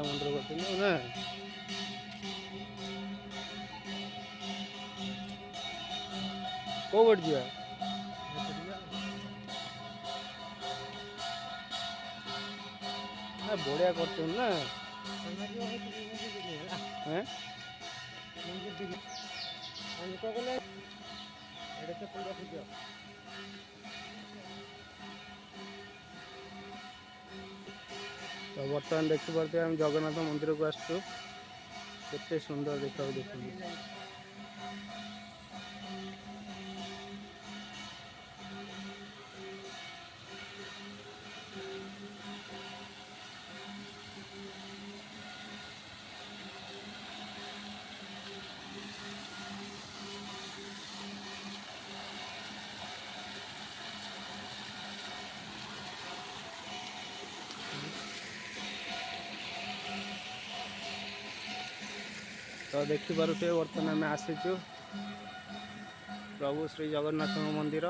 बड़िया मंदिर करते ना को बट जा बढ़िया कर ना तो बर्तमान देखिपे आम जगन्नाथ मंदिर को आसचु केते सुंदर देखा देखिए तो देखिपे बर्तमान आम आसीचु प्रभु श्री जगन्नाथ मंदिर।